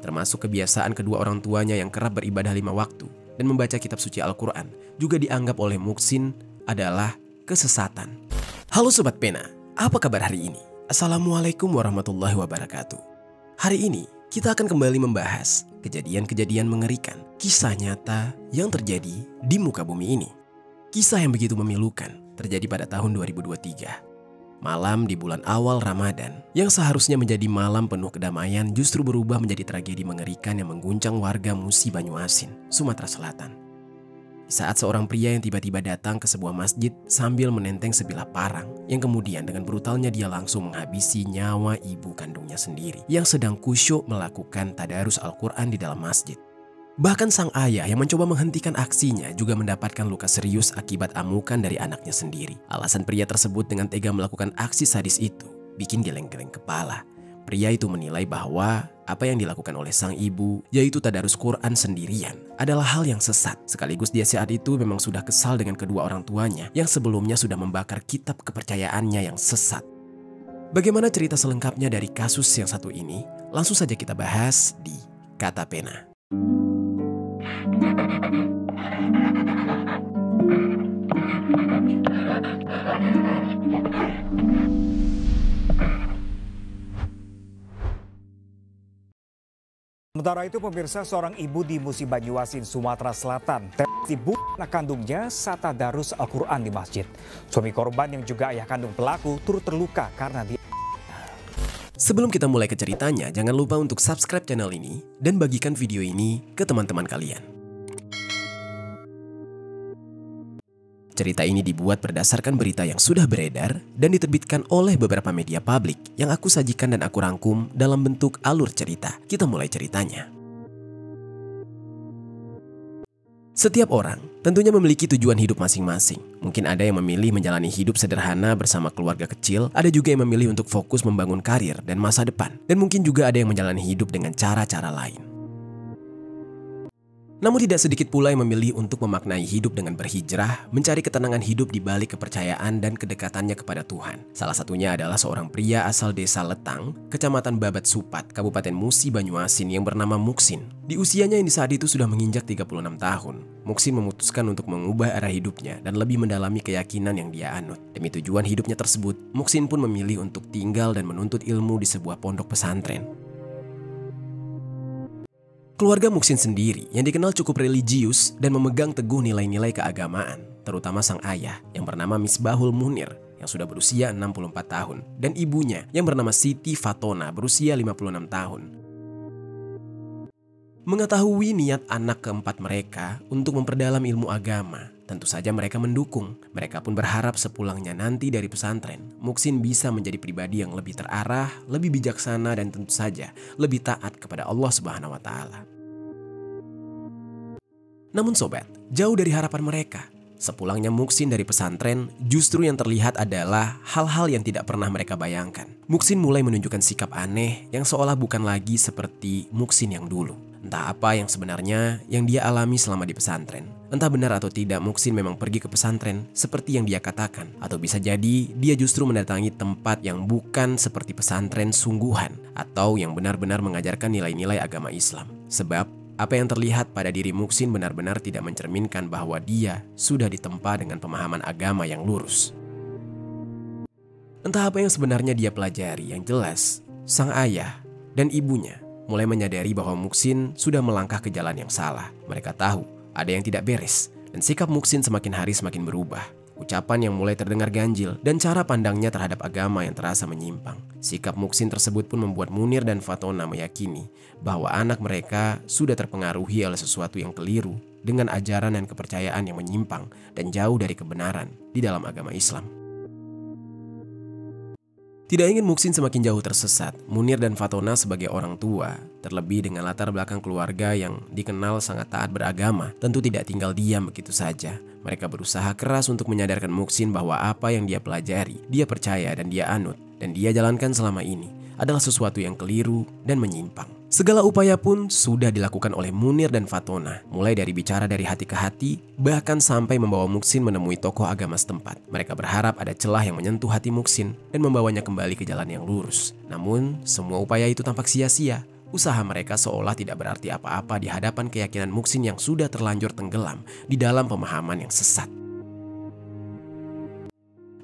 termasuk kebiasaan kedua orang tuanya yang kerap beribadah 5 waktu dan membaca kitab suci Al-Quran, juga dianggap oleh Muhsin adalah kesesatan. Halo Sobat Pena, apa kabar hari ini? Assalamualaikum warahmatullahi wabarakatuh. Hari ini kita akan kembali membahas kejadian-kejadian mengerikan, kisah nyata yang terjadi di muka bumi ini. Kisah yang begitu memilukan terjadi pada tahun 2023. Malam di bulan awal Ramadan yang seharusnya menjadi malam penuh kedamaian justru berubah menjadi tragedi mengerikan yang mengguncang warga Musi Banyuasin, Sumatera Selatan. Saat seorang pria yang tiba-tiba datang ke sebuah masjid sambil menenteng sebilah parang yang kemudian dengan brutalnya dia langsung menghabisi nyawa ibu kandungnya sendiri yang sedang khusyuk melakukan tadarus Al-Quran di dalam masjid. Bahkan sang ayah yang mencoba menghentikan aksinya juga mendapatkan luka serius akibat amukan dari anaknya sendiri. Alasan pria tersebut dengan tega melakukan aksi sadis itu bikin geleng-geleng kepala. Pria itu menilai bahwa apa yang dilakukan oleh sang ibu, yaitu tadarus Quran sendirian, adalah hal yang sesat. Sekaligus dia saat itu memang sudah kesal dengan kedua orang tuanya yang sebelumnya sudah membakar kitab kepercayaannya yang sesat. Bagaimana cerita selengkapnya dari kasus yang satu ini? Langsung saja kita bahas di Kata Pena. Sementara itu pemirsa, seorang ibu di Musi Banyuasin, Sumatera Selatan dibunuh anak kandungnya saat tadarus Al-Quran di masjid. Suami korban yang juga ayah kandung pelaku turut terluka karena dia. Sebelum kita mulai ke ceritanya, jangan lupa untuk subscribe channel ini dan bagikan video ini ke teman-teman kalian. Cerita ini dibuat berdasarkan berita yang sudah beredar dan diterbitkan oleh beberapa media publik yang aku sajikan dan aku rangkum dalam bentuk alur cerita. Kita mulai ceritanya. Setiap orang tentunya memiliki tujuan hidup masing-masing. Mungkin ada yang memilih menjalani hidup sederhana bersama keluarga kecil, ada juga yang memilih untuk fokus membangun karir dan masa depan. Dan mungkin juga ada yang menjalani hidup dengan cara-cara lain. Namun tidak sedikit pula yang memilih untuk memaknai hidup dengan berhijrah, mencari ketenangan hidup di balik kepercayaan dan kedekatannya kepada Tuhan. Salah satunya adalah seorang pria asal desa Letang, Kecamatan Babat Supat, Kabupaten Musi Banyuasin yang bernama Muhsin. Di usianya yang di saat itu sudah menginjak 36 tahun, Muhsin memutuskan untuk mengubah arah hidupnya dan lebih mendalami keyakinan yang dia anut. Demi tujuan hidupnya tersebut, Muhsin pun memilih untuk tinggal dan menuntut ilmu di sebuah pondok pesantren. Keluarga Muhsin sendiri yang dikenal cukup religius dan memegang teguh nilai-nilai keagamaan, terutama sang ayah yang bernama Misbahul Munir yang sudah berusia 64 tahun dan ibunya yang bernama Siti Fatona berusia 56 tahun. Mengetahui niat anak keempat mereka untuk memperdalam ilmu agama, tentu saja mereka mendukung. Mereka pun berharap sepulangnya nanti dari pesantren, Muhsin bisa menjadi pribadi yang lebih terarah, lebih bijaksana dan tentu saja lebih taat kepada Allah Subhanahu wa Ta'ala. Namun sobat, jauh dari harapan mereka. Sepulangnya Muhsin dari pesantren, justru yang terlihat adalah hal-hal yang tidak pernah mereka bayangkan. Muhsin mulai menunjukkan sikap aneh yang seolah bukan lagi seperti Muhsin yang dulu. Entah apa yang sebenarnya yang dia alami selama di pesantren. Entah benar atau tidak Muhsin memang pergi ke pesantren seperti yang dia katakan. Atau bisa jadi dia justru mendatangi tempat yang bukan seperti pesantren sungguhan. Atau yang benar-benar mengajarkan nilai-nilai agama Islam. Sebab apa yang terlihat pada diri Muhsin benar-benar tidak mencerminkan bahwa dia sudah ditempa dengan pemahaman agama yang lurus. Entah apa yang sebenarnya dia pelajari, yang jelas sang ayah dan ibunya mulai menyadari bahwa Muhsin sudah melangkah ke jalan yang salah. Mereka tahu ada yang tidak beres dan sikap Muhsin semakin hari semakin berubah. Ucapan yang mulai terdengar ganjil dan cara pandangnya terhadap agama yang terasa menyimpang. Sikap Muhsin tersebut pun membuat Munir dan Fatona meyakini bahwa anak mereka sudah terpengaruhi oleh sesuatu yang keliru dengan ajaran dan kepercayaan yang menyimpang dan jauh dari kebenaran di dalam agama Islam. Tidak ingin Muhsin semakin jauh tersesat, Munir dan Fatona sebagai orang tua, terlebih dengan latar belakang keluarga yang dikenal sangat taat beragama, tentu tidak tinggal diam begitu saja. Mereka berusaha keras untuk menyadarkan Muhsin bahwa apa yang dia pelajari, dia percaya dan dia anut, dan dia jalankan selama ini adalah sesuatu yang keliru dan menyimpang. Segala upaya pun sudah dilakukan oleh Munir dan Fatona, mulai dari bicara dari hati ke hati, bahkan sampai membawa Muhsin menemui tokoh agama setempat. Mereka berharap ada celah yang menyentuh hati Muhsin dan membawanya kembali ke jalan yang lurus. Namun, semua upaya itu tampak sia-sia. Usaha mereka seolah tidak berarti apa-apa di hadapan keyakinan Muhsin yang sudah terlanjur tenggelam di dalam pemahaman yang sesat.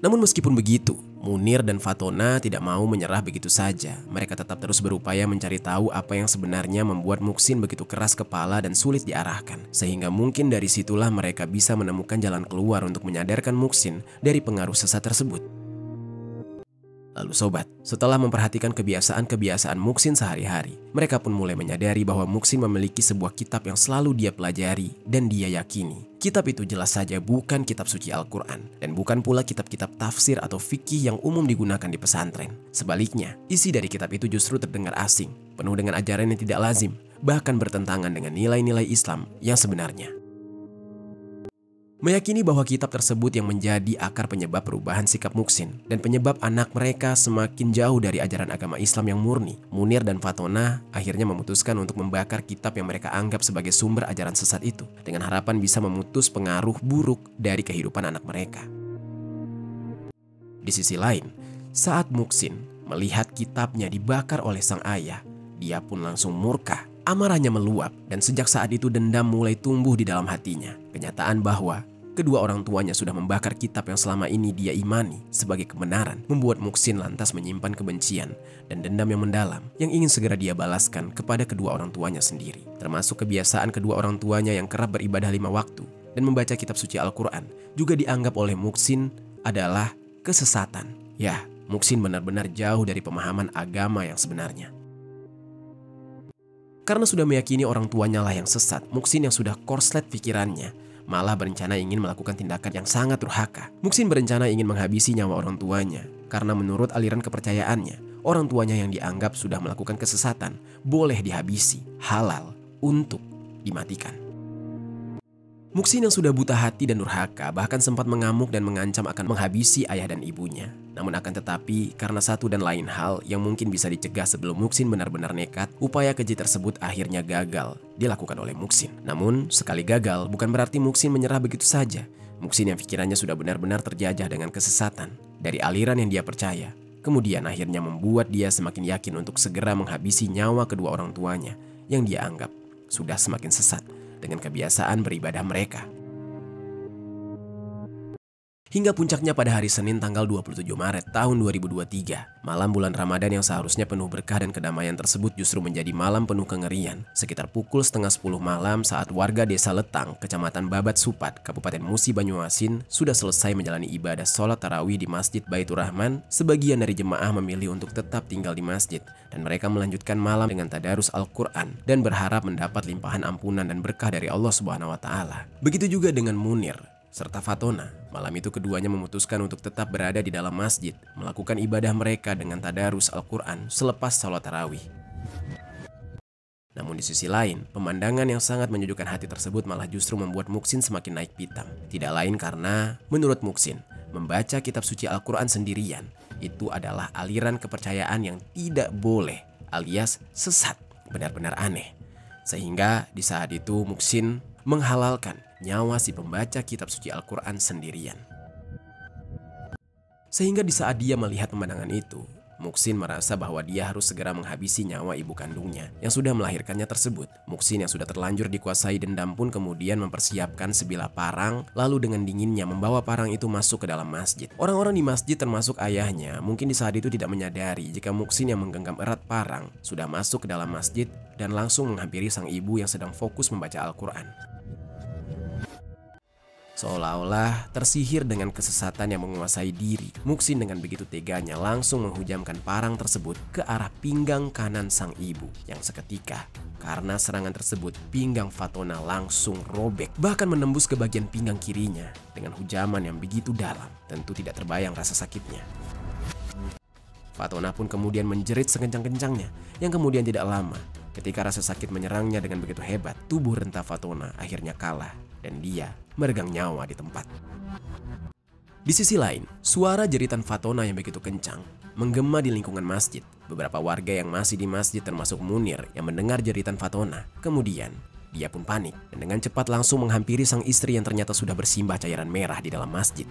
Namun meskipun begitu, Munir dan Fatona tidak mau menyerah begitu saja. Mereka tetap terus berupaya mencari tahu apa yang sebenarnya membuat Muhsin begitu keras kepala dan sulit diarahkan. Sehingga mungkin dari situlah mereka bisa menemukan jalan keluar untuk menyadarkan Muhsin dari pengaruh sesat tersebut. Lalu sobat, setelah memperhatikan kebiasaan-kebiasaan Muhsin sehari-hari, mereka pun mulai menyadari bahwa Muhsin memiliki sebuah kitab yang selalu dia pelajari dan dia yakini. Kitab itu jelas saja bukan kitab suci Al-Quran dan bukan pula kitab-kitab tafsir atau fikih yang umum digunakan di pesantren. Sebaliknya, isi dari kitab itu justru terdengar asing, penuh dengan ajaran yang tidak lazim, bahkan bertentangan dengan nilai-nilai Islam yang sebenarnya. Meyakini bahwa kitab tersebut yang menjadi akar penyebab perubahan sikap Muhsin dan penyebab anak mereka semakin jauh dari ajaran agama Islam yang murni, Munir dan Fatona akhirnya memutuskan untuk membakar kitab yang mereka anggap sebagai sumber ajaran sesat itu dengan harapan bisa memutus pengaruh buruk dari kehidupan anak mereka. Di sisi lain, saat Muhsin melihat kitabnya dibakar oleh sang ayah, dia pun langsung murka. Amarahnya meluap dan sejak saat itu dendam mulai tumbuh di dalam hatinya. Kenyataan bahwa kedua orang tuanya sudah membakar kitab yang selama ini dia imani sebagai kebenaran membuat Muhsin lantas menyimpan kebencian dan dendam yang mendalam yang ingin segera dia balaskan kepada kedua orang tuanya sendiri. Termasuk kebiasaan kedua orang tuanya yang kerap beribadah 5 waktu dan membaca kitab suci Al-Quran juga dianggap oleh Muhsin adalah kesesatan. Ya, Muhsin benar-benar jauh dari pemahaman agama yang sebenarnya. Karena sudah meyakini orang tuanya lah yang sesat, Muhsin yang sudah korslet pikirannya malah berencana ingin melakukan tindakan yang sangat durhaka. Muhsin berencana ingin menghabisi nyawa orang tuanya karena menurut aliran kepercayaannya, orang tuanya yang dianggap sudah melakukan kesesatan boleh dihabisi, halal untuk dimatikan. Muhsin yang sudah buta hati dan durhaka bahkan sempat mengamuk dan mengancam akan menghabisi ayah dan ibunya. Namun akan tetapi karena satu dan lain hal yang mungkin bisa dicegah sebelum Muhsin benar-benar nekat, upaya keji tersebut akhirnya gagal dilakukan oleh Muhsin. Namun sekali gagal bukan berarti Muhsin menyerah begitu saja. Muhsin yang pikirannya sudah benar-benar terjajah dengan kesesatan dari aliran yang dia percaya, kemudian akhirnya membuat dia semakin yakin untuk segera menghabisi nyawa kedua orang tuanya yang dia anggap sudah semakin sesat dengan kebiasaan beribadah mereka. Hingga puncaknya pada hari Senin tanggal 27 Maret tahun 2023, malam bulan Ramadan yang seharusnya penuh berkah dan kedamaian tersebut justru menjadi malam penuh kengerian. Sekitar pukul 9:30 malam saat warga desa Letang, Kecamatan Babat Supat, Kabupaten Musi Banyuasin sudah selesai menjalani ibadah sholat tarawih di Masjid Baitur Rahman, sebagian dari jemaah memilih untuk tetap tinggal di masjid dan mereka melanjutkan malam dengan tadarus Al-Quran dan berharap mendapat limpahan ampunan dan berkah dari Allah Subhanahu wa Ta'ala. Begitu juga dengan Munir serta Fatona. Malam itu keduanya memutuskan untuk tetap berada di dalam masjid, melakukan ibadah mereka dengan tadarus Al-Quran selepas sholat tarawih. Namun di sisi lain, pemandangan yang sangat menyejukkan hati tersebut malah justru membuat Muhsin semakin naik pitam. Tidak lain karena, menurut Muhsin, membaca kitab suci Al-Quran sendirian itu adalah aliran kepercayaan yang tidak boleh alias sesat, benar-benar aneh. Sehingga di saat itu Muhsin menghalalkan nyawa si pembaca kitab suci Al-Quran sendirian. Sehingga di saat dia melihat pemandangan itu, Muhsin merasa bahwa dia harus segera menghabisi nyawa ibu kandungnya yang sudah melahirkannya tersebut. Muhsin yang sudah terlanjur dikuasai dendam pun kemudian mempersiapkan sebilah parang, lalu dengan dinginnya membawa parang itu masuk ke dalam masjid. Orang-orang di masjid termasuk ayahnya mungkin di saat itu tidak menyadari jika Muhsin yang menggenggam erat parang sudah masuk ke dalam masjid dan langsung menghampiri sang ibu yang sedang fokus membaca Al-Quran. Seolah-olah tersihir dengan kesesatan yang menguasai diri, Muhsin dengan begitu teganya langsung menghujamkan parang tersebut ke arah pinggang kanan sang ibu. Yang seketika, karena serangan tersebut, pinggang Fatona langsung robek, bahkan menembus ke bagian pinggang kirinya dengan hujaman yang begitu dalam. Tentu tidak terbayang rasa sakitnya. Fatona pun kemudian menjerit sekencang-kencangnya, yang kemudian tidak lama, ketika rasa sakit menyerangnya dengan begitu hebat, tubuh renta Fatona akhirnya kalah dan dia meregang nyawa di tempat. Di sisi lain, suara jeritan Fatona yang begitu kencang menggema di lingkungan masjid. Beberapa warga yang masih di masjid termasuk Munir yang mendengar jeritan Fatona. Kemudian, dia pun panik dan dengan cepat langsung menghampiri sang istri yang ternyata sudah bersimbah cairan merah di dalam masjid.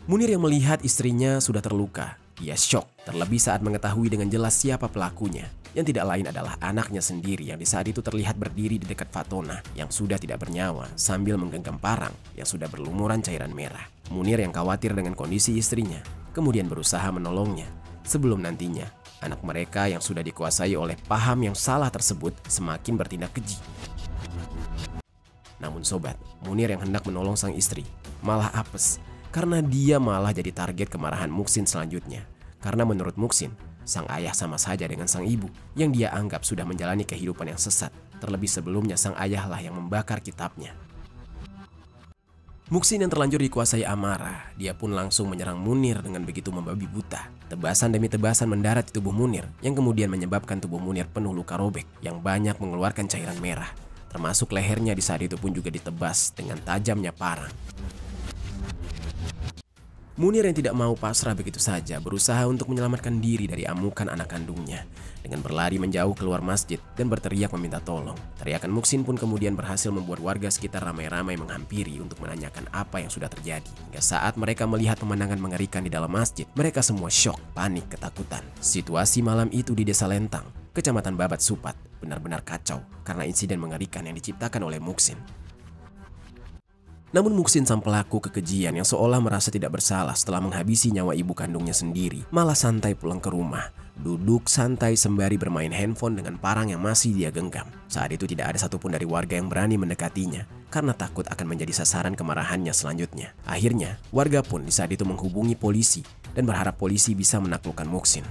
Munir yang melihat istrinya sudah terluka Dia syok, terlebih saat mengetahui dengan jelas siapa pelakunya, yang tidak lain adalah anaknya sendiri yang di saat itu terlihat berdiri di dekat Fatona yang sudah tidak bernyawa sambil menggenggam parang yang sudah berlumuran cairan merah. Munir yang khawatir dengan kondisi istrinya, kemudian berusaha menolongnya, sebelum nantinya anak mereka yang sudah dikuasai oleh paham yang salah tersebut semakin bertindak keji. Namun sobat, Munir yang hendak menolong sang istri malah apes karena dia malah jadi target kemarahan Muksin selanjutnya. Karena menurut Muksin, sang ayah sama saja dengan sang ibu yang dia anggap sudah menjalani kehidupan yang sesat. Terlebih sebelumnya sang ayahlah yang membakar kitabnya. Muksin yang terlanjur dikuasai amarah, dia pun langsung menyerang Munir dengan begitu membabi buta. Tebasan demi tebasan mendarat di tubuh Munir yang kemudian menyebabkan tubuh Munir penuh luka robek yang banyak mengeluarkan cairan merah. Termasuk lehernya di saat itu pun juga ditebas dengan tajamnya parang. Munir yang tidak mau pasrah begitu saja berusaha untuk menyelamatkan diri dari amukan anak kandungnya dengan berlari menjauh keluar masjid dan berteriak meminta tolong. Teriakan Muksin pun kemudian berhasil membuat warga sekitar ramai-ramai menghampiri untuk menanyakan apa yang sudah terjadi. Hingga saat mereka melihat pemandangan mengerikan di dalam masjid, mereka semua syok, panik, ketakutan. Situasi malam itu di Desa Lentang, Kecamatan Babat Supat, benar-benar kacau karena insiden mengerikan yang diciptakan oleh Muksin. Namun Muksin sang pelaku kekejian yang seolah merasa tidak bersalah setelah menghabisi nyawa ibu kandungnya sendiri, malah santai pulang ke rumah, duduk santai sembari bermain handphone dengan parang yang masih dia genggam. Saat itu tidak ada satupun dari warga yang berani mendekatinya karena takut akan menjadi sasaran kemarahannya selanjutnya. Akhirnya, warga pun di saat itu menghubungi polisi dan berharap polisi bisa menaklukkan Muksin.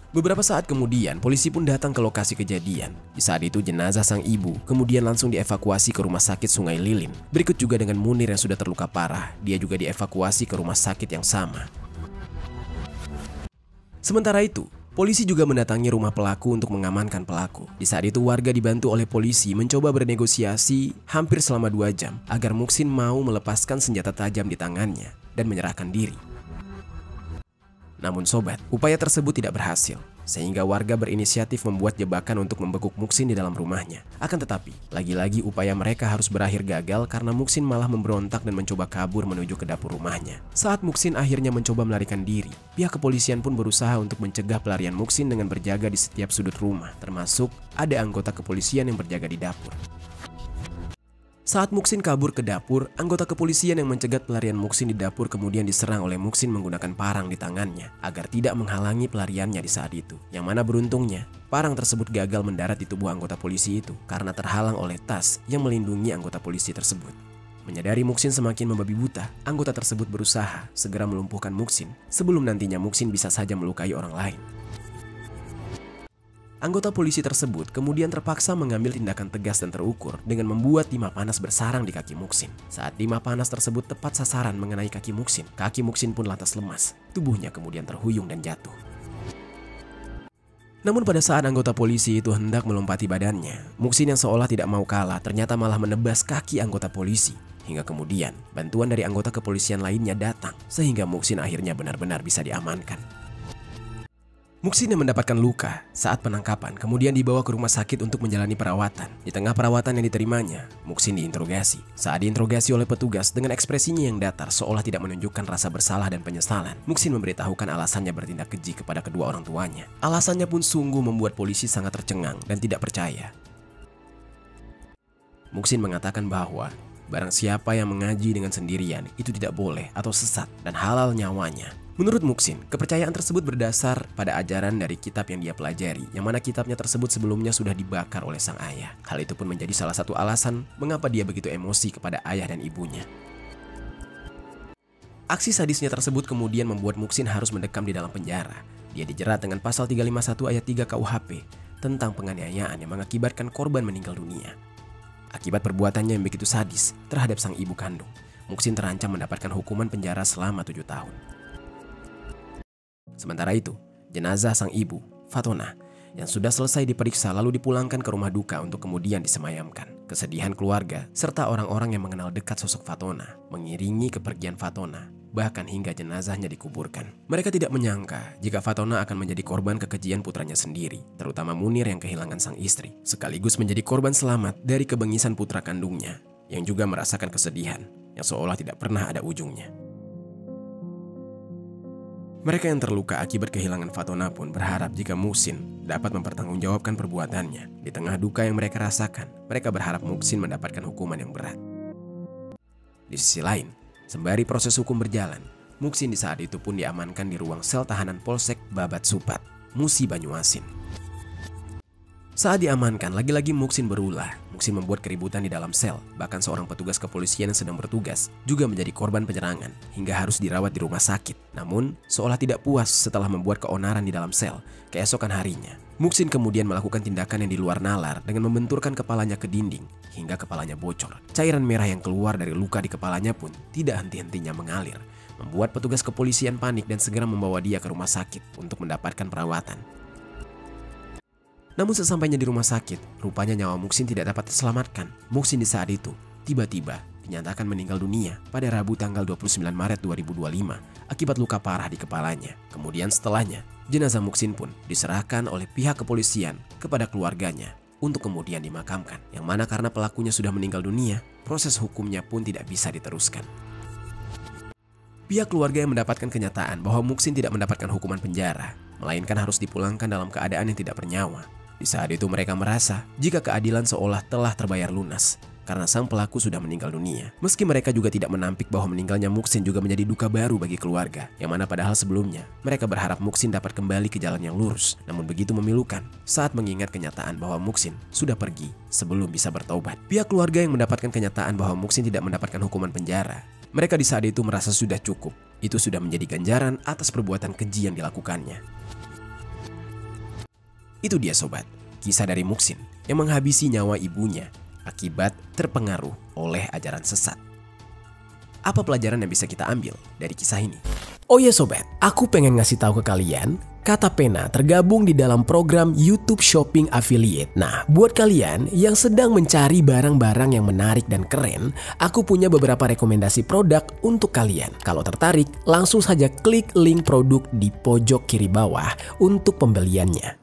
Beberapa saat kemudian, polisi pun datang ke lokasi kejadian. Di saat itu jenazah sang ibu kemudian langsung dievakuasi ke rumah sakit Sungai Lilin. Berikut juga dengan Munir yang sudah terluka parah, dia juga dievakuasi ke rumah sakit yang sama. Sementara itu, polisi juga mendatangi rumah pelaku untuk mengamankan pelaku. Di saat itu warga dibantu oleh polisi mencoba bernegosiasi hampir selama 2 jam agar Muksin mau melepaskan senjata tajam di tangannya dan menyerahkan diri. Namun sobat, upaya tersebut tidak berhasil, sehingga warga berinisiatif membuat jebakan untuk membekuk Muksin di dalam rumahnya. Akan tetapi, lagi-lagi upaya mereka harus berakhir gagal karena Muksin malah memberontak dan mencoba kabur menuju ke dapur rumahnya. Saat Muksin akhirnya mencoba melarikan diri, pihak kepolisian pun berusaha untuk mencegah pelarian Muksin dengan berjaga di setiap sudut rumah, termasuk ada anggota kepolisian yang berjaga di dapur. Saat Muksin kabur ke dapur, anggota kepolisian yang mencegat pelarian Muksin di dapur kemudian diserang oleh Muksin menggunakan parang di tangannya agar tidak menghalangi pelariannya di saat itu. Yang mana beruntungnya, parang tersebut gagal mendarat di tubuh anggota polisi itu karena terhalang oleh tas yang melindungi anggota polisi tersebut. Menyadari Muksin semakin membabi buta, anggota tersebut berusaha segera melumpuhkan Muksin sebelum nantinya Muksin bisa saja melukai orang lain. Anggota polisi tersebut kemudian terpaksa mengambil tindakan tegas dan terukur dengan membuat timah panas bersarang di kaki Muksin. Saat timah panas tersebut tepat sasaran mengenai kaki Muksin pun lantas lemas. Tubuhnya kemudian terhuyung dan jatuh. Namun pada saat anggota polisi itu hendak melompati badannya, Muksin yang seolah tidak mau kalah ternyata malah menebas kaki anggota polisi. Hingga kemudian bantuan dari anggota kepolisian lainnya datang sehingga Muksin akhirnya benar-benar bisa diamankan. Muksin yang mendapatkan luka saat penangkapan kemudian dibawa ke rumah sakit untuk menjalani perawatan. Di tengah perawatan yang diterimanya, Muksin diinterogasi. Saat diinterogasi oleh petugas dengan ekspresinya yang datar seolah tidak menunjukkan rasa bersalah dan penyesalan, Muksin memberitahukan alasannya bertindak keji kepada kedua orang tuanya. Alasannya pun sungguh membuat polisi sangat tercengang dan tidak percaya. Muksin mengatakan bahwa barang siapa yang mengaji dengan sendirian itu tidak boleh atau sesat dan halal nyawanya. Menurut Muksin, kepercayaan tersebut berdasar pada ajaran dari kitab yang dia pelajari, yang mana kitabnya tersebut sebelumnya sudah dibakar oleh sang ayah. Hal itu pun menjadi salah satu alasan mengapa dia begitu emosi kepada ayah dan ibunya. Aksi sadisnya tersebut kemudian membuat Muksin harus mendekam di dalam penjara. Dia dijerat dengan pasal 351 ayat 3 KUHP tentang penganiayaan yang mengakibatkan korban meninggal dunia. Akibat perbuatannya yang begitu sadis terhadap sang ibu kandung, Muksin terancam mendapatkan hukuman penjara selama 7 tahun. Sementara itu, jenazah sang ibu, Fatona, yang sudah selesai diperiksa lalu dipulangkan ke rumah duka untuk kemudian disemayamkan. Kesedihan keluarga serta orang-orang yang mengenal dekat sosok Fatona mengiringi kepergian Fatona, bahkan hingga jenazahnya dikuburkan. Mereka tidak menyangka jika Fatona akan menjadi korban kekejian putranya sendiri, terutama Munir yang kehilangan sang istri, sekaligus menjadi korban selamat dari kebengisan putra kandungnya, yang juga merasakan kesedihan yang seolah tidak pernah ada ujungnya. Mereka yang terluka akibat kehilangan Fatona pun berharap jika Muhsin dapat mempertanggungjawabkan perbuatannya. Di tengah duka yang mereka rasakan, mereka berharap Muhsin mendapatkan hukuman yang berat. Di sisi lain, sembari proses hukum berjalan, Muhsin di saat itu pun diamankan di ruang sel tahanan Polsek Babat Supat, Musi Banyuasin. Saat diamankan, lagi-lagi Muhsin berulah. Muhsin membuat keributan di dalam sel. Bahkan seorang petugas kepolisian yang sedang bertugas juga menjadi korban penyerangan hingga harus dirawat di rumah sakit. Namun, seolah tidak puas setelah membuat keonaran di dalam sel, keesokan harinya, Muhsin kemudian melakukan tindakan yang di luar nalar dengan membenturkan kepalanya ke dinding hingga kepalanya bocor. Cairan merah yang keluar dari luka di kepalanya pun tidak henti-hentinya mengalir, membuat petugas kepolisian panik dan segera membawa dia ke rumah sakit untuk mendapatkan perawatan. Namun sesampainya di rumah sakit, rupanya nyawa Muhsin tidak dapat terselamatkan. Muhsin di saat itu tiba-tiba dinyatakan meninggal dunia pada Rabu tanggal 29 Maret 2025 akibat luka parah di kepalanya. Kemudian setelahnya, jenazah Muhsin pun diserahkan oleh pihak kepolisian kepada keluarganya untuk kemudian dimakamkan. Yang mana karena pelakunya sudah meninggal dunia, proses hukumnya pun tidak bisa diteruskan. Pihak keluarga yang mendapatkan kenyataan bahwa Muhsin tidak mendapatkan hukuman penjara, melainkan harus dipulangkan dalam keadaan yang tidak bernyawa. Di saat itu mereka merasa jika keadilan seolah telah terbayar lunas karena sang pelaku sudah meninggal dunia. Meski mereka juga tidak menampik bahwa meninggalnya Muhsin juga menjadi duka baru bagi keluarga, yang mana padahal sebelumnya mereka berharap Muhsin dapat kembali ke jalan yang lurus. Namun begitu memilukan saat mengingat kenyataan bahwa Muhsin sudah pergi sebelum bisa bertaubat. Pihak keluarga yang mendapatkan kenyataan bahwa Muhsin tidak mendapatkan hukuman penjara, mereka di saat itu merasa sudah cukup. Itu sudah menjadi ganjaran atas perbuatan keji yang dilakukannya. Itu dia sobat, kisah dari Muhsin yang menghabisi nyawa ibunya akibat terpengaruh oleh ajaran sesat. Apa pelajaran yang bisa kita ambil dari kisah ini? Oh ya sobat, aku pengen ngasih tahu ke kalian, Kata Pena tergabung di dalam program YouTube Shopping Affiliate. Nah, buat kalian yang sedang mencari barang-barang yang menarik dan keren, aku punya beberapa rekomendasi produk untuk kalian. Kalau tertarik, langsung saja klik link produk di pojok kiri bawah untuk pembeliannya.